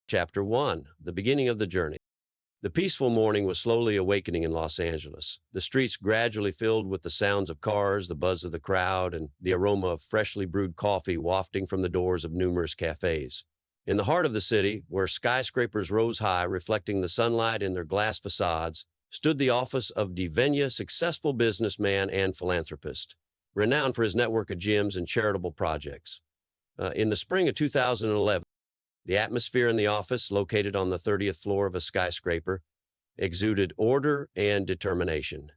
Chapter 1: The Beginning of the Journey. The peaceful morning was slowly awakening in Los Angeles. The streets gradually filled with the sounds of cars, the buzz of the crowd, and the aroma of freshly brewed coffee wafting from the doors of numerous cafes. In the heart of the city, where skyscrapers rose high, reflecting the sunlight in their glass facades, stood the office of DWAYNE, successful businessman and philanthropist, renowned for his network of gyms and charitable projects. In the spring of 2011, the atmosphere in the office, located on the 30th floor of a skyscraper, exuded order and determination.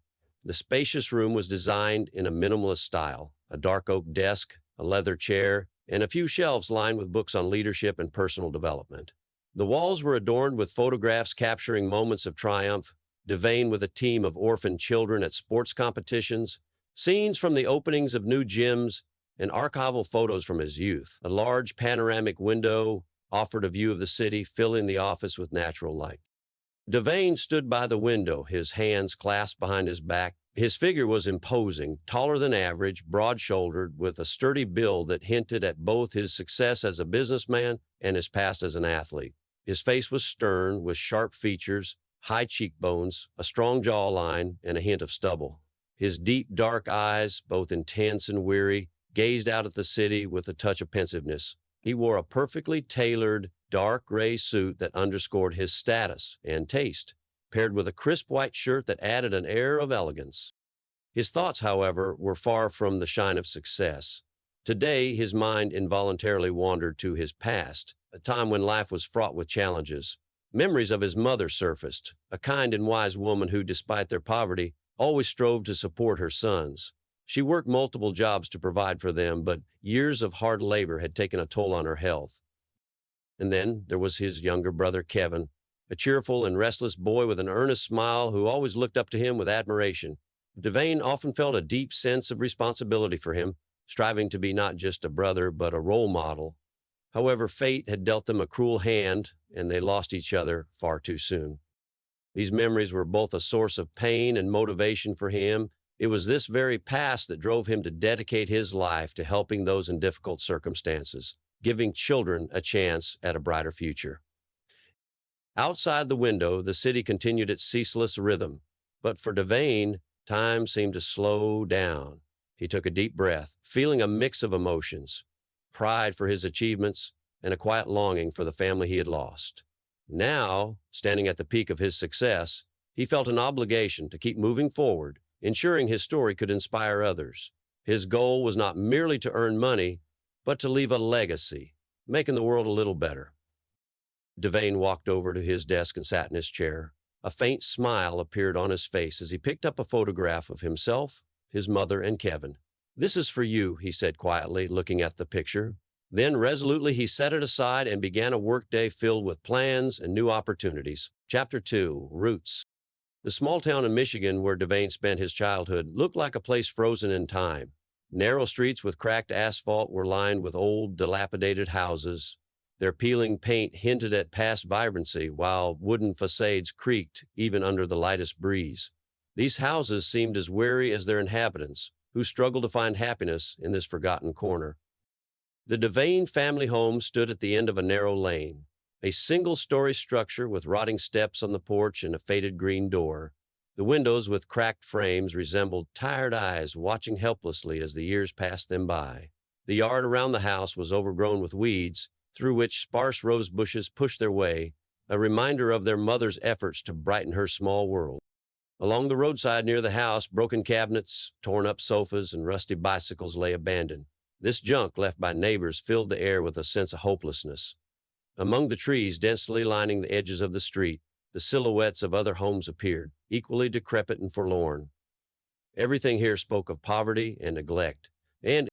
The spacious room was designed in a minimalist style: a dark oak desk, a leather chair, and a few shelves lined with books on leadership and personal development. The walls were adorned with photographs capturing moments of triumph: DWAYNE with a team of orphaned children at sports competitions, scenes from the openings of new gyms, and archival photos from his youth. A large panoramic window offered a view of the city, filling the office with natural light. DWAYNE stood by the window, his hands clasped behind his back. His figure was imposing, taller than average, broad-shouldered, with a sturdy build that hinted at both his success as a businessman and his past as an athlete. His face was stern, with sharp features, high cheekbones, a strong jawline, and a hint of stubble. His deep, dark eyes, both intense and weary, gazed out at the city with a touch of pensiveness. He wore a perfectly tailored, dark gray suit that underscored his status and taste, paired with a crisp white shirt that added an air of elegance. His thoughts, however, were far from the shine of success. Today, his mind involuntarily wandered to his past, a time when life was fraught with challenges. Memories of his mother surfaced, a kind and wise woman who, despite their poverty, always strove to support her sons. She worked multiple jobs to provide for them, but years of hard labor had taken a toll on her health. And then there was his younger brother, Kevin, a cheerful and restless boy with an earnest smile who always looked up to him with admiration. DWAYNE often felt a deep sense of responsibility for him, striving to be not just a brother, but a role model. However, fate had dealt them a cruel hand, and they lost each other far too soon. These memories were both a source of pain and motivation for him. It was this very past that drove him to dedicate his life to helping those in difficult circumstances, giving children a chance at a brighter future. Outside the window, the city continued its ceaseless rhythm, but for DWAYNE, time seemed to slow down. He took a deep breath, feeling a mix of emotions: pride for his achievements and a quiet longing for the family he had lost. Now, standing at the peak of his success, he felt an obligation to keep moving forward, ensuring his story could inspire others. His goal was not merely to earn money, but to leave a legacy, making the world a little better. DWAYNE walked over to his desk and sat in his chair. A faint smile appeared on his face as he picked up a photograph of himself, his mother, and Kevin. "This is for you," he said quietly, looking at the picture. Then resolutely he set it aside and began a workday filled with plans and new opportunities. Chapter 2: Roots. The small town in Michigan where DWAYNE spent his childhood looked like a place frozen in time. Narrow streets with cracked asphalt were lined with old, dilapidated houses. Their peeling paint hinted at past vibrancy, while wooden facades creaked even under the lightest breeze. These houses seemed as weary as their inhabitants, who struggled to find happiness in this forgotten corner. The DWAYNE family home stood at the end of a narrow lane, a single-story structure with rotting steps on the porch and a faded green door. The windows, with cracked frames, resembled tired eyes watching helplessly as the years passed them by. The yard around the house was overgrown with weeds, through which sparse rose bushes pushed their way, a reminder of their mother's efforts to brighten her small world. Along the roadside near the house, broken cabinets, torn-up sofas, and rusty bicycles lay abandoned. This junk left by neighbors filled the air with a sense of hopelessness. Among the trees densely lining the edges of the street, the silhouettes of other homes appeared, equally decrepit and forlorn. Everything here spoke of poverty and neglect. And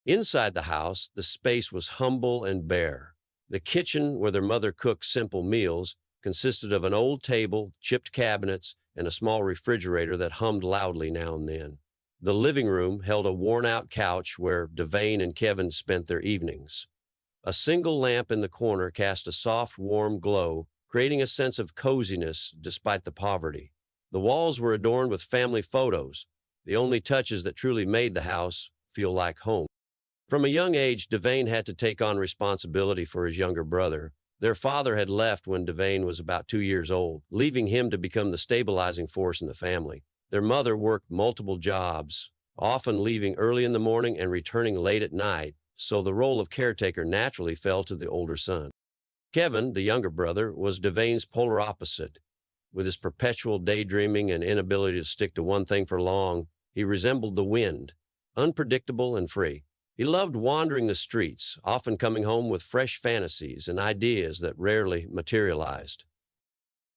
inside the house, the space was humble and bare. The kitchen, where their mother cooked simple meals, consisted of an old table, chipped cabinets, and a small refrigerator that hummed loudly now and then. The living room held a worn-out couch where DWAYNE and Kevin spent their evenings. A single lamp in the corner cast a soft, warm glow, creating a sense of coziness despite the poverty. The walls were adorned with family photos, the only touches that truly made the house feel like home. From a young age, DWAYNE had to take on responsibility for his younger brother. Their father had left when DWAYNE was about 2 years old, leaving him to become the stabilizing force in the family. Their mother worked multiple jobs, often leaving early in the morning and returning late at night, so the role of caretaker naturally fell to the older son. Kevin, the younger brother, was DWAYNE's polar opposite. With his perpetual daydreaming and inability to stick to one thing for long, he resembled the wind, unpredictable and free. He loved wandering the streets, often coming home with fresh fantasies and ideas that rarely materialized.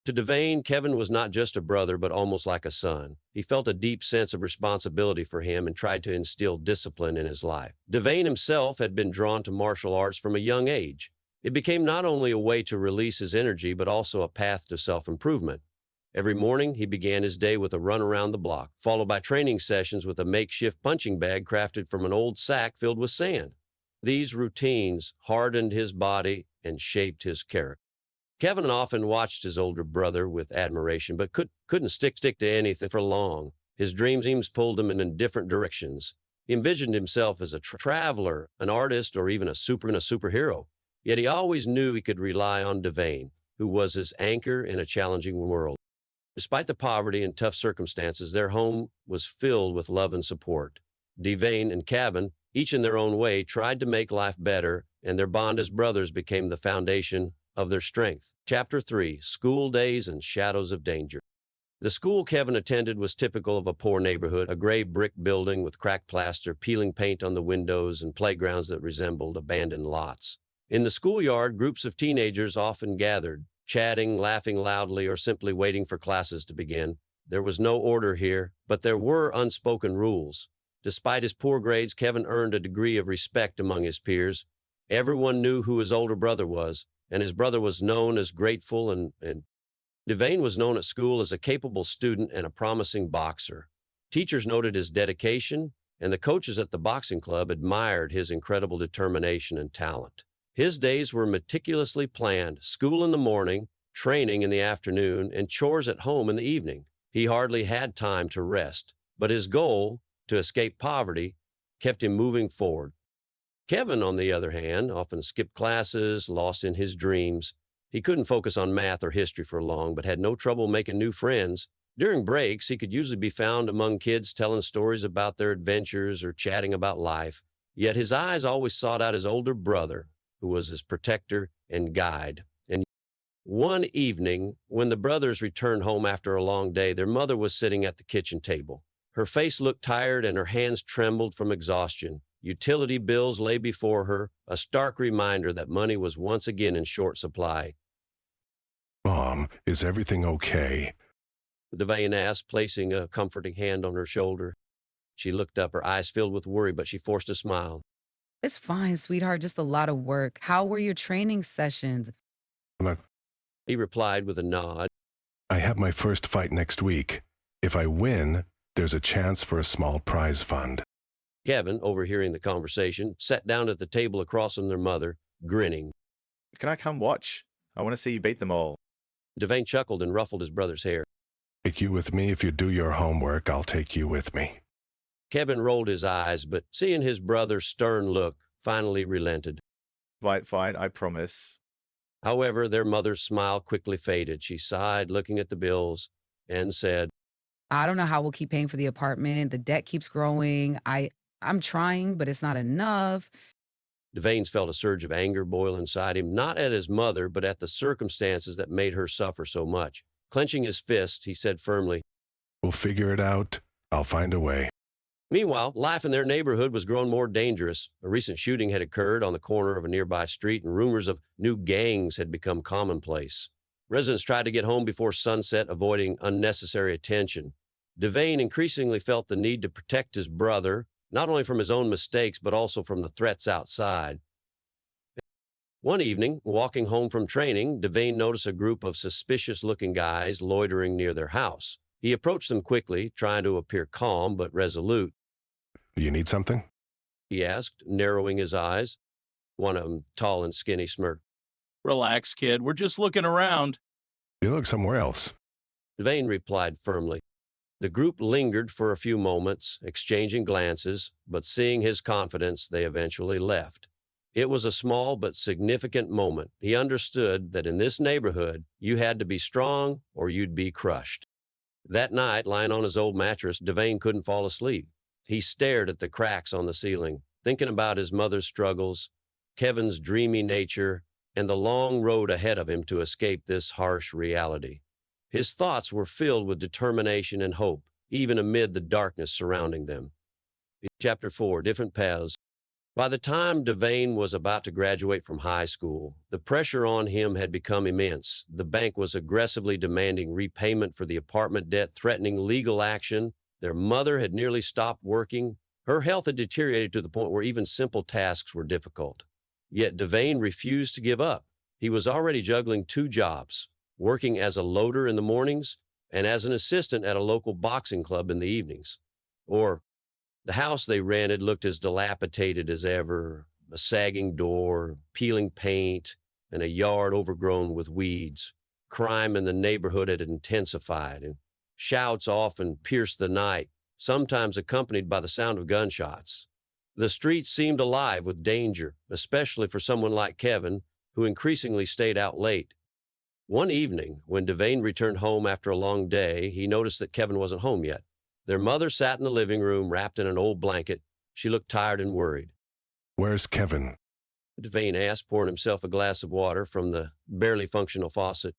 To DWAYNE, Kevin was not just a brother, but almost like a son. He felt a deep sense of responsibility for him and tried to instill discipline in his life. DWAYNE himself had been drawn to martial arts from a young age. It became not only a way to release his energy, but also a path to self-improvement. Every morning, he began his day with a run around the block, followed by training sessions with a makeshift punching bag crafted from an old sack filled with sand. These routines hardened his body and shaped his character. Kevin often watched his older brother with admiration, but couldn't stick to anything for long. His dreams pulled him in different directions. He envisioned himself as a traveler, an artist, or even a superhero. Yet he always knew he could rely on DWAYNE, who was his anchor in a challenging world. Despite the poverty and tough circumstances, their home was filled with love and support. DWAYNE and Kevin, each in their own way, tried to make life better, and their bond as brothers became the foundation of their strength. Chapter 3, School Days and Shadows of Danger. The school Kevin attended was typical of a poor neighborhood, a gray brick building with cracked plaster, peeling paint on the windows, and playgrounds that resembled abandoned lots. In the schoolyard, groups of teenagers often gathered, chatting, laughing loudly, or simply waiting for classes to begin. There was no order here, but there were unspoken rules. Despite his poor grades, Kevin earned a degree of respect among his peers. Everyone knew who his older brother was, and his brother was known as grateful and DWAYNE was known at school as a capable student and a promising boxer. Teachers noted his dedication, and the coaches at the boxing club admired his incredible determination and talent. His days were meticulously planned, school in the morning, training in the afternoon, and chores at home in the evening. He hardly had time to rest, but his goal, to escape poverty, kept him moving forward. Kevin, on the other hand, often skipped classes, lost in his dreams. He couldn't focus on math or history for long, but had no trouble making new friends. During breaks, he could usually be found among kids telling stories about their adventures or chatting about life. Yet his eyes always sought out his older brother, who was his protector and guide. And one evening, when the brothers returned home after a long day, their mother was sitting at the kitchen table. Her face looked tired and her hands trembled from exhaustion. Utility bills lay before her, a stark reminder that money was once again in short supply. Mom, is everything okay? DWAYNE asked, placing a comforting hand on her shoulder. She looked up, her eyes filled with worry, but she forced a smile. It's fine, sweetheart, just a lot of work. How were your training sessions? He replied with a nod. I have my first fight next week. If I win, there's a chance for a small prize fund. Kevin, overhearing the conversation, sat down at the table across from their mother, grinning. Can I come watch? I want to see you beat them all. DWAYNE chuckled and ruffled his brother's hair. Take you with me. If you do your homework, I'll take you with me. Kevin rolled his eyes, but seeing his brother's stern look, finally relented. Fine, I promise. However, their mother's smile quickly faded. She sighed, looking at the bills, and said, I don't know how we'll keep paying for the apartment. The debt keeps growing. I'm trying, but it's not enough. DWAYNE felt a surge of anger boil inside him, not at his mother, but at the circumstances that made her suffer so much. Clenching his fist, he said firmly, We'll figure it out. I'll find a way. Meanwhile, life in their neighborhood was growing more dangerous. A recent shooting had occurred on the corner of a nearby street, and rumors of new gangs had become commonplace. Residents tried to get home before sunset, avoiding unnecessary attention. DWAYNE increasingly felt the need to protect his brother, not only from his own mistakes, but also from the threats outside. One evening, walking home from training, DWAYNE noticed a group of suspicious-looking guys loitering near their house. He approached them quickly, trying to appear calm but resolute. Do you need something? He asked, narrowing his eyes. One of them, tall and skinny, smirked. Relax, kid. We're just looking around. You look somewhere else. DWAYNE replied firmly. The group lingered for a few moments, exchanging glances, but seeing his confidence, they eventually left. It was a small but significant moment. He understood that in this neighborhood, you had to be strong or you'd be crushed. That night, lying on his old mattress, DeWayne couldn't fall asleep. He stared at the cracks on the ceiling, thinking about his mother's struggles, Kevin's dreamy nature, and the long road ahead of him to escape this harsh reality. His thoughts were filled with determination and hope, even amid the darkness surrounding them. Chapter 4, Different Paths. By the time DeWayne was about to graduate from high school, the pressure on him had become immense. The bank was aggressively demanding repayment for the apartment debt, threatening legal action. Their mother had nearly stopped working. Her health had deteriorated to the point where even simple tasks were difficult. Yet DeWayne refused to give up. He was already juggling 2 jobs, working as a loader in the mornings and as an assistant at a local boxing club in the evenings. The house they rented looked as dilapidated as ever, a sagging door, peeling paint, and a yard overgrown with weeds. Crime in the neighborhood had intensified, and shouts often pierced the night, sometimes accompanied by the sound of gunshots. The streets seemed alive with danger, especially for someone like Kevin, who increasingly stayed out late. One evening, when DeWayne returned home after a long day, he noticed that Kevin wasn't home yet. Their mother sat in the living room, wrapped in an old blanket. She looked tired and worried. Where's Kevin? DeWayne asked, pouring himself a glass of water from the barely functional faucet.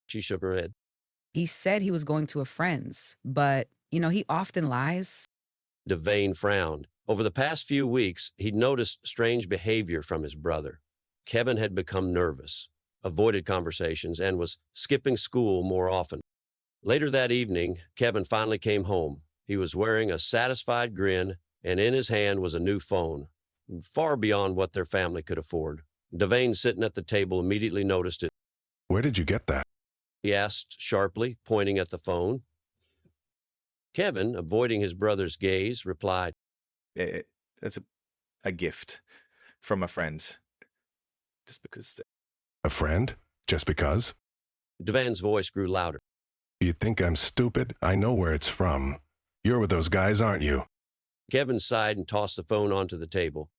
She shook her head. He said he was going to a friend's, but, he often lies. DeWayne frowned. Over the past few weeks, he'd noticed strange behavior from his brother. Kevin had become nervous, avoided conversations, and was skipping school more often. Later that evening, Kevin finally came home. He was wearing a satisfied grin, and in his hand was a new phone, far beyond what their family could afford. DeWayne, sitting at the table, immediately noticed it. Where did you get that? He asked sharply, pointing at the phone. Kevin, avoiding his brother's gaze, replied, It's a gift from a friend. Just because. A friend? Just because? DeWayne's voice grew louder. You think I'm stupid? I know where it's from. You're with those guys, aren't you? Kevin sighed and tossed the phone onto the table.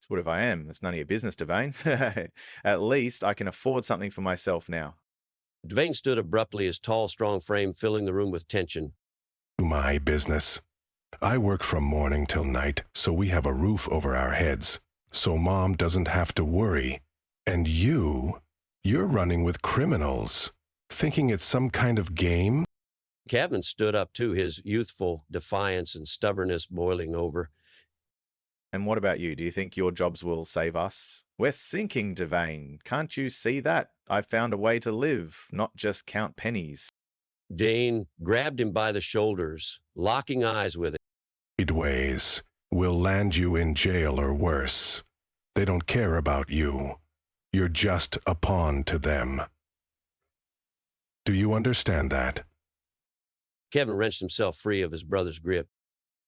What if I am? It's none of your business, DeWayne. At least I can afford something for myself now. DeWayne stood abruptly, his tall, strong frame filling the room with tension. My business. I work from morning till night, so we have a roof over our heads, so Mom doesn't have to worry. And you're running with criminals, thinking it's some kind of game? Kevin stood up too, his youthful defiance and stubbornness boiling over. And what about you? Do you think your jobs will save us? We're sinking, DeWayne. Can't you see that? I've found a way to live, not just count pennies. Dane grabbed him by the shoulders, locking eyes with him. Sideways. We'll land you in jail or worse. They don't care about you. You're just a pawn to them. Do you understand that? Kevin wrenched himself free of his brother's grip.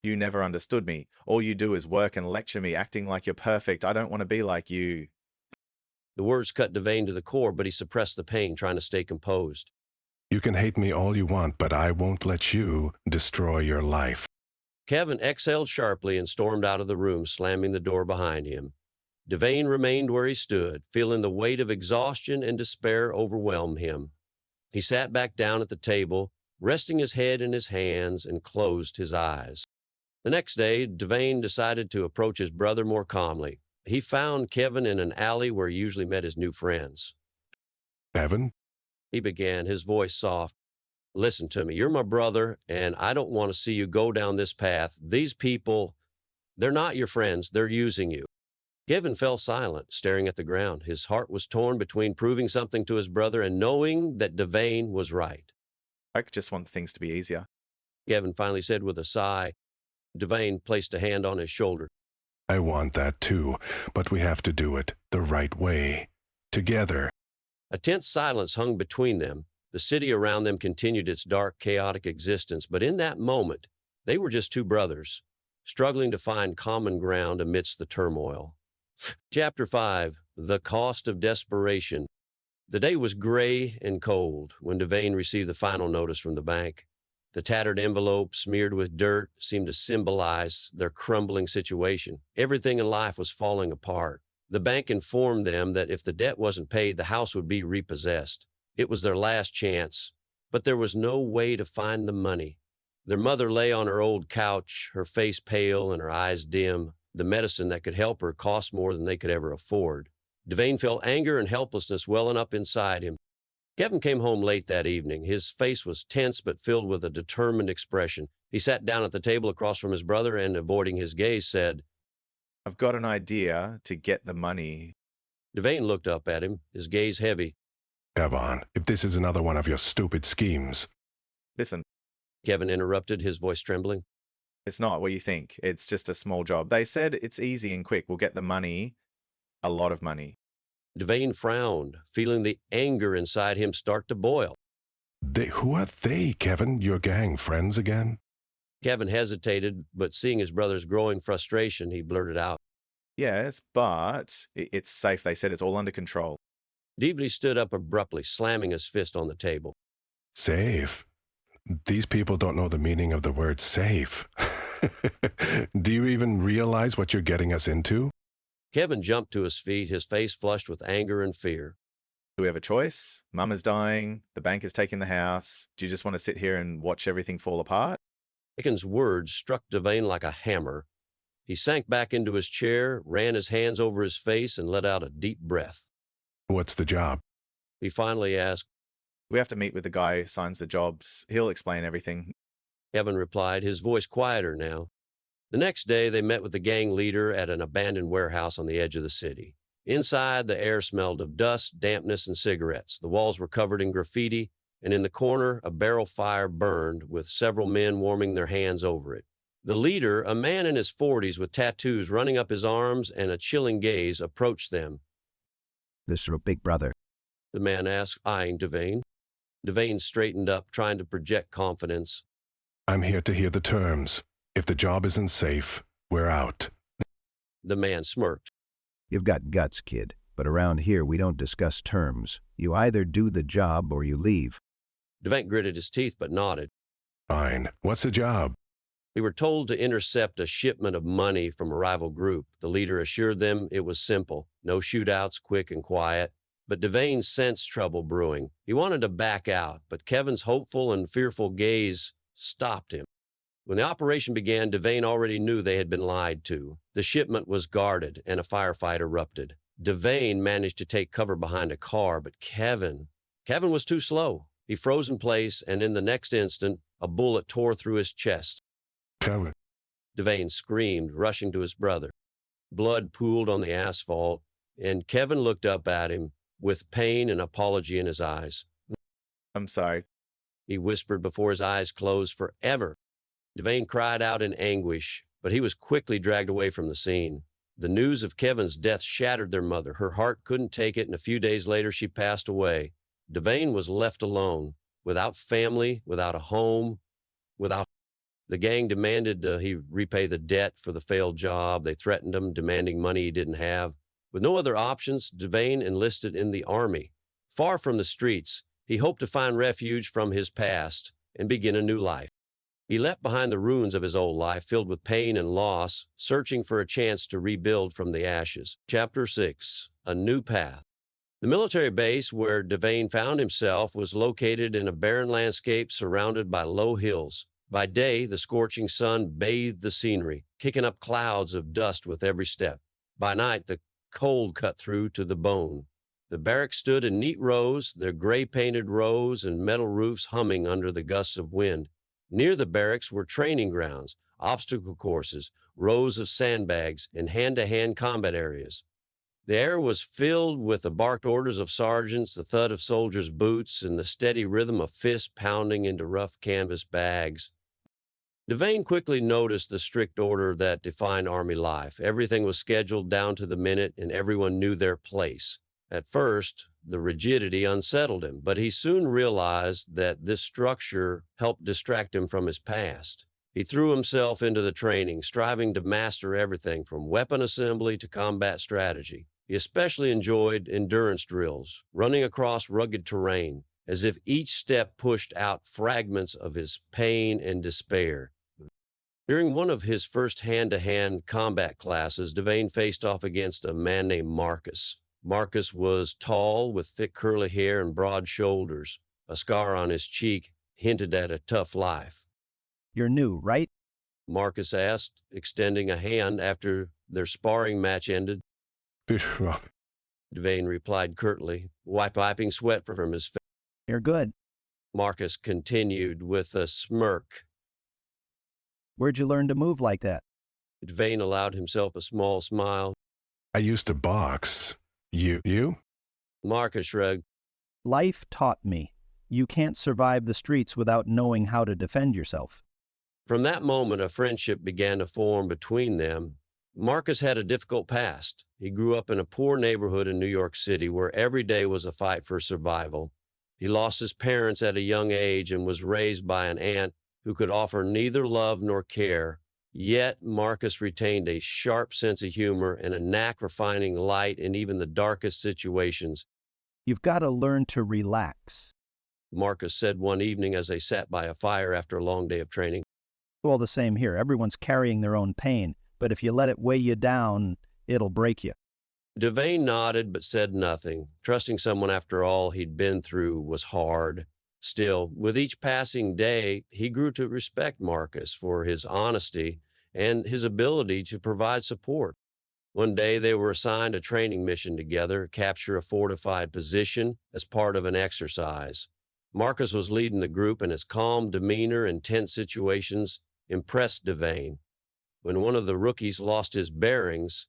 You never understood me. All you do is work and lecture me, acting like you're perfect. I don't want to be like you. The words cut DeWayne to the core, but he suppressed the pain, trying to stay composed. You can hate me all you want, but I won't let you destroy your life. Kevin exhaled sharply and stormed out of the room, slamming the door behind him. DeWayne remained where he stood, feeling the weight of exhaustion and despair overwhelm him. He sat back down at the table, resting his head in his hands, and closed his eyes. The next day, DeWayne decided to approach his brother more calmly. He found Kevin in an alley where he usually met his new friends. Kevin? He began, his voice soft. Listen to me, you're my brother, and I don't want to see you go down this path. These people, they're not your friends, they're using you. Kevin fell silent, staring at the ground. His heart was torn between proving something to his brother and knowing that DeWayne was right. I just want things to be easier. Kevin finally said with a sigh. DeWayne placed a hand on his shoulder. I want that too, but we have to do it the right way. Together. A tense silence hung between them. The city around them continued its dark, chaotic existence, but in that moment, they were just two brothers, struggling to find common ground amidst the turmoil. Chapter 5, The Cost of Desperation. The day was gray and cold when DeWayne received the final notice from the bank. The tattered envelope, smeared with dirt, seemed to symbolize their crumbling situation. Everything in life was falling apart. The bank informed them that if the debt wasn't paid, the house would be repossessed. It was their last chance, but there was no way to find the money. Their mother lay on her old couch, her face pale and her eyes dim. The medicine that could help her cost more than they could ever afford. DWAYNE felt anger and helplessness welling up inside him. Kevin came home late that evening. His face was tense but filled with a determined expression. He sat down at the table across from his brother and, avoiding his gaze, said, I've got an idea to get the money. DWAYNE looked up at him, his gaze heavy. Kevin, if this is another one of your stupid schemes. Listen, Kevin interrupted, his voice trembling. it's not what you think. It's just a small job. They said it's easy and quick. We'll get the money, a lot of money. DWAYNE frowned, feeling the anger inside him start to boil. Who are they, Kevin? Your gang friends again? Kevin hesitated, but seeing his brother's growing frustration, he blurted out. Yes, but it's safe. They said it's all under control. Deebly stood up abruptly, slamming his fist on the table. Safe? These people don't know the meaning of the word safe. Do you even realize what you're getting us into? Kevin jumped to his feet, his face flushed with anger and fear. Do we have a choice? Mum is dying. The bank is taking the house. Do you just want to sit here and watch everything fall apart? Aiken's words struck DWAYNE like a hammer. He sank back into his chair, ran his hands over his face, and let out a deep breath. What's the job? He finally asked. We have to meet with the guy who signs the jobs. He'll explain everything. Kevin replied, his voice quieter now. The next day, they met with the gang leader at an abandoned warehouse on the edge of the city. Inside, the air smelled of dust, dampness, and cigarettes. The walls were covered in graffiti, and in the corner, a barrel fire burned, with several men warming their hands over it. The leader, a man in his 40s with tattoos running up his arms and a chilling gaze, approached them. This is your big brother. The man asked, eyeing DWAYNE. DWAYNE straightened up, trying to project confidence. I'm here to hear the terms. If the job isn't safe, we're out. The man smirked. You've got guts, kid, but around here we don't discuss terms. You either do the job or you leave. DWAYNE gritted his teeth but nodded. Fine. What's the job? We were told to intercept a shipment of money from a rival group. The leader assured them it was simple. No shootouts, quick and quiet. But DWAYNE sensed trouble brewing. He wanted to back out, but Kevin's hopeful and fearful gaze stopped him. When the operation began, DWAYNE already knew they had been lied to. The shipment was guarded, and a firefight erupted. DWAYNE managed to take cover behind a car, but Kevin was too slow. He froze in place, and in the next instant, a bullet tore through his chest. Kevin. DWAYNE screamed, rushing to his brother. Blood pooled on the asphalt, and Kevin looked up at him with pain and apology in his eyes. I'm sorry. He whispered before his eyes closed forever. DWAYNE cried out in anguish, but he was quickly dragged away from the scene. The news of Kevin's death shattered their mother. Her heart couldn't take it, and a few days later she passed away. DWAYNE was left alone, without family, without a home, without... The gang demanded he repay the debt for the failed job. They threatened him, demanding money he didn't have. With no other options, DWAYNE enlisted in the Army. Far from the streets, he hoped to find refuge from his past and begin a new life. He left behind the ruins of his old life, filled with pain and loss, searching for a chance to rebuild from the ashes. Chapter 6, A New Path. The military base where DWAYNE found himself was located in a barren landscape surrounded by low hills. By day, the scorching sun bathed the scenery, kicking up clouds of dust with every step. By night, the cold cut through to the bone. The barracks stood in neat rows, their gray-painted rows and metal roofs humming under the gusts of wind. Near the barracks were training grounds, obstacle courses, rows of sandbags, and hand-to-hand combat areas. The air was filled with the barked orders of sergeants, the thud of soldiers' boots, and the steady rhythm of fists pounding into rough canvas bags. DWAYNE quickly noticed the strict order that defined Army life. Everything was scheduled down to the minute, and everyone knew their place. At first, the rigidity unsettled him, but he soon realized that this structure helped distract him from his past. He threw himself into the training, striving to master everything from weapon assembly to combat strategy. He especially enjoyed endurance drills, running across rugged terrain, as if each step pushed out fragments of his pain and despair. During one of his first hand-to-hand combat classes, DWAYNE faced off against a man named Marcus. Marcus was tall, with thick curly hair and broad shoulders. A scar on his cheek hinted at a tough life. You're new, right? Marcus asked, extending a hand after their sparring match ended. Well, DWAYNE replied curtly, wiping sweat from his face. You're good. Marcus continued with a smirk. Where'd you learn to move like that? DWAYNE allowed himself a small smile. I used to box. You? Marcus shrugged. Life taught me. You can't survive the streets without knowing how to defend yourself. From that moment, a friendship began to form between them. Marcus had a difficult past. He grew up in a poor neighborhood in New York City where every day was a fight for survival. He lost his parents at a young age and was raised by an aunt who could offer neither love nor care. Yet Marcus retained a sharp sense of humor and a knack for finding light in even the darkest situations. You've got to learn to relax. Marcus said one evening as they sat by a fire after a long day of training. Well, the same here. Everyone's carrying their own pain, but if you let it weigh you down, it'll break you. DWAYNE nodded but said nothing. Trusting someone after all he'd been through was hard. Still, with each passing day, he grew to respect Marcus for his honesty and his ability to provide support. One day, they were assigned a training mission together, capture a fortified position as part of an exercise. Marcus was leading the group, and his calm demeanor in tense situations impressed DWAYNE. When one of the rookies lost his bearings,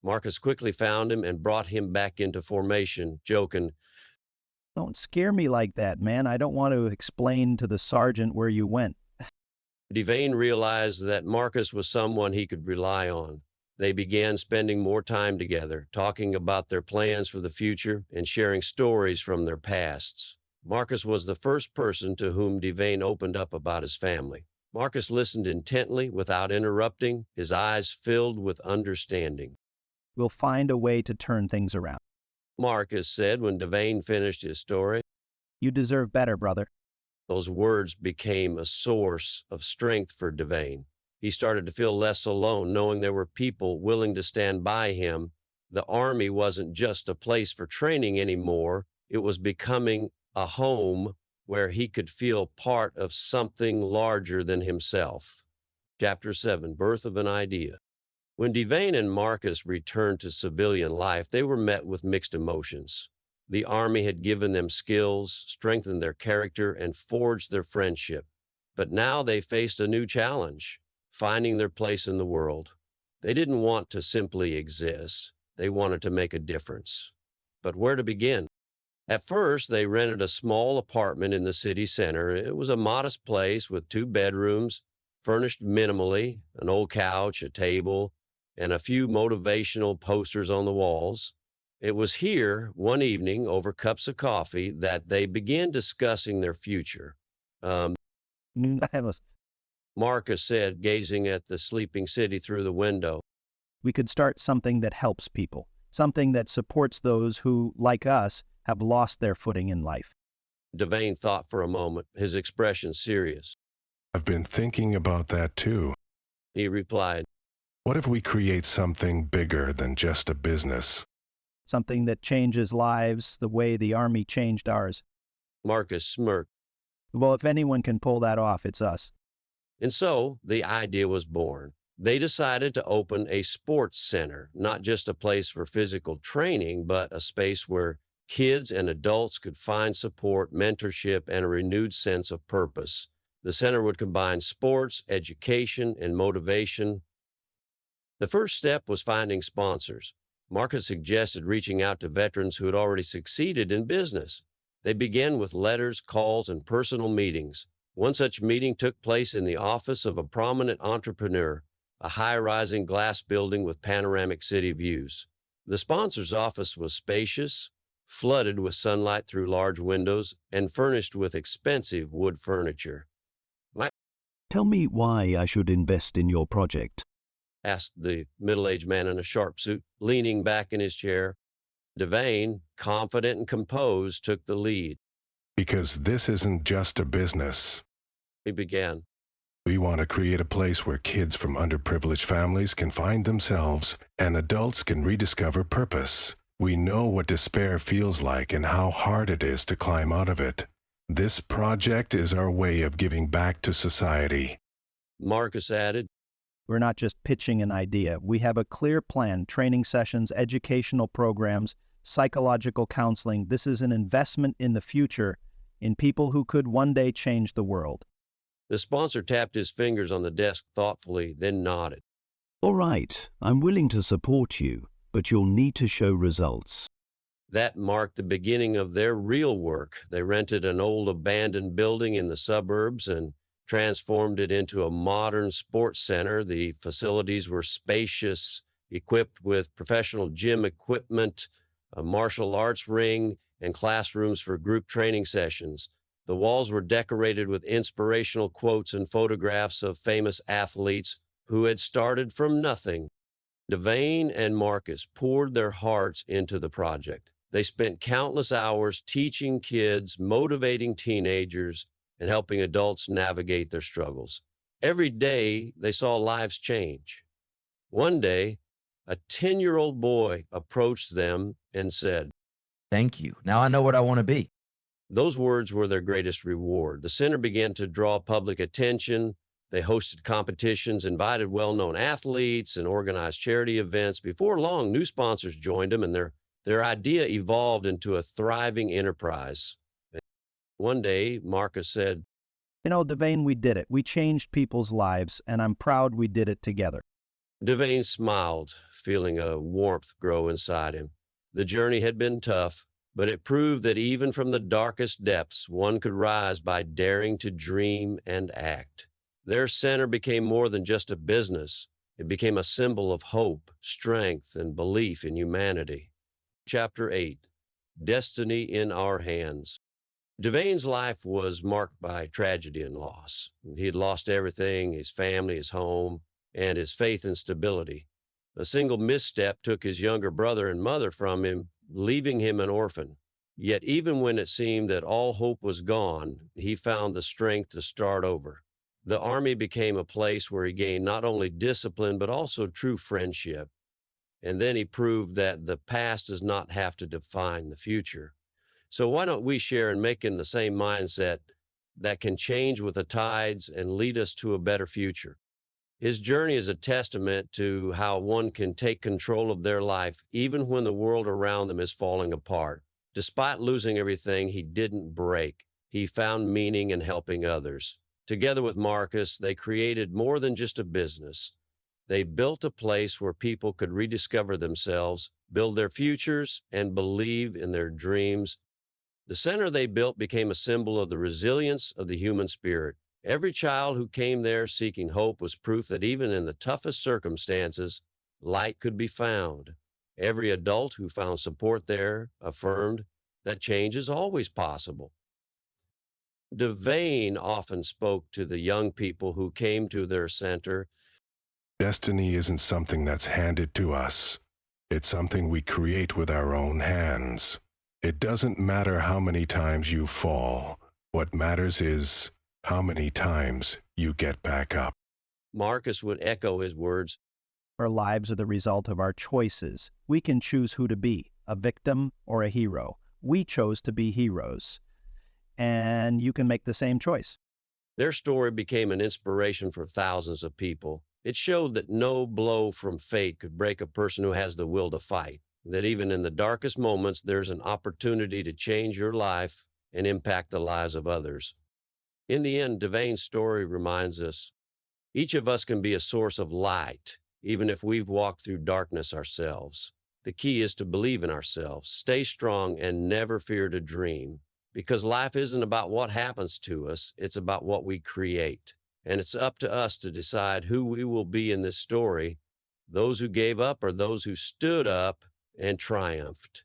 Marcus quickly found him and brought him back into formation, joking, Don't scare me like that, man. I don't want to explain to the sergeant where you went. DWAYNE realized that Marcus was someone he could rely on. They began spending more time together, talking about their plans for the future and sharing stories from their pasts. Marcus was the first person to whom DWAYNE opened up about his family. Marcus listened intently without interrupting, his eyes filled with understanding. We'll find a way to turn things around. Marcus said when DWAYNE finished his story. You deserve better, brother. Those words became a source of strength for DWAYNE. He started to feel less alone, knowing there were people willing to stand by him. The Army wasn't just a place for training anymore. It was becoming a home where he could feel part of something larger than himself. Chapter 7, Birth of an Idea. When DWAYNE and Marcus returned to civilian life, they were met with mixed emotions. The Army had given them skills, strengthened their character, and forged their friendship. But now they faced a new challenge, finding their place in the world. They didn't want to simply exist. They wanted to make a difference. But where to begin? At first, they rented a small apartment in the city center. It was a modest place with 2 bedrooms, furnished minimally, an old couch, a table, and a few motivational posters on the walls. It was here, one evening, over cups of coffee, that they began discussing their future. Marcus said, gazing at the sleeping city through the window. We could start something that helps people, something that supports those who, like us, have lost their footing in life. DWAYNE thought for a moment, his expression serious. I've been thinking about that too. He replied, What if we create something bigger than just a business? Something that changes lives the way the Army changed ours. Marcus smirked. Well, if anyone can pull that off, it's us. And so the idea was born. They decided to open a sports center, not just a place for physical training, but a space where kids and adults could find support, mentorship, and a renewed sense of purpose. The center would combine sports, education, and motivation. The first step was finding sponsors. Marcus suggested reaching out to veterans who had already succeeded in business. They began with letters, calls, and personal meetings. One such meeting took place in the office of a prominent entrepreneur, a high-rising glass building with panoramic city views. The sponsor's office was spacious, flooded with sunlight through large windows, and furnished with expensive wood furniture. Tell me why I should invest in your project. Asked the middle-aged man in a sharp suit, leaning back in his chair. DWAYNE, confident and composed, took the lead. Because this isn't just a business. He began. We want to create a place where kids from underprivileged families can find themselves and adults can rediscover purpose. We know what despair feels like and how hard it is to climb out of it. This project is our way of giving back to society. Marcus added, We're not just pitching an idea. We have a clear plan, training sessions, educational programs, psychological counseling. This is an investment in the future, in people who could one day change the world. The sponsor tapped his fingers on the desk thoughtfully, then nodded. All right, I'm willing to support you, but you'll need to show results. That marked the beginning of their real work. They rented an old abandoned building in the suburbs and transformed it into a modern sports center. The facilities were spacious, equipped with professional gym equipment, a martial arts ring, and classrooms for group training sessions. The walls were decorated with inspirational quotes and photographs of famous athletes who had started from nothing. DWAYNE and Marcus poured their hearts into the project. They spent countless hours teaching kids, motivating teenagers, and helping adults navigate their struggles. Every day, they saw lives change. One day, a 10-year-old boy approached them and said, "Thank you. Now I know what I want to be." Those words were their greatest reward. The center began to draw public attention. They hosted competitions, invited well-known athletes, and organized charity events. Before long, new sponsors joined them, and their idea evolved into a thriving enterprise. One day, Marcus said, You know, DWAYNE, we did it. We changed people's lives, and I'm proud we did it together. DWAYNE smiled, feeling a warmth grow inside him. The journey had been tough, but it proved that even from the darkest depths, one could rise by daring to dream and act. Their center became more than just a business. It became a symbol of hope, strength, and belief in humanity. Chapter 8, Destiny in Our Hands. DWAYNE's life was marked by tragedy and loss. He had lost everything, his family, his home, and his faith and stability. A single misstep took his younger brother and mother from him, leaving him an orphan. Yet even when it seemed that all hope was gone, he found the strength to start over. The Army became a place where he gained not only discipline, but also true friendship. And then he proved that the past does not have to define the future. So why don't we share in making the same mindset that can change with the tides and lead us to a better future? His journey is a testament to how one can take control of their life even when the world around them is falling apart. Despite losing everything, he didn't break. He found meaning in helping others. Together with Marcus, they created more than just a business. They built a place where people could rediscover themselves, build their futures, and believe in their dreams. The center they built became a symbol of the resilience of the human spirit. Every child who came there seeking hope was proof that even in the toughest circumstances, light could be found. Every adult who found support there affirmed that change is always possible. DWAYNE often spoke to the young people who came to their center. Destiny isn't something that's handed to us. It's something we create with our own hands. It doesn't matter how many times you fall. What matters is how many times you get back up. Marcus would echo his words. Our lives are the result of our choices. We can choose who to be, a victim or a hero. We chose to be heroes. And you can make the same choice. Their story became an inspiration for thousands of people. It showed that no blow from fate could break a person who has the will to fight, that even in the darkest moments, there's an opportunity to change your life and impact the lives of others. In the end, DWAYNE's story reminds us, each of us can be a source of light, even if we've walked through darkness ourselves. The key is to believe in ourselves, stay strong, and never fear to dream, because life isn't about what happens to us, it's about what we create. And it's up to us to decide who we will be in this story, those who gave up or those who stood up and triumphed.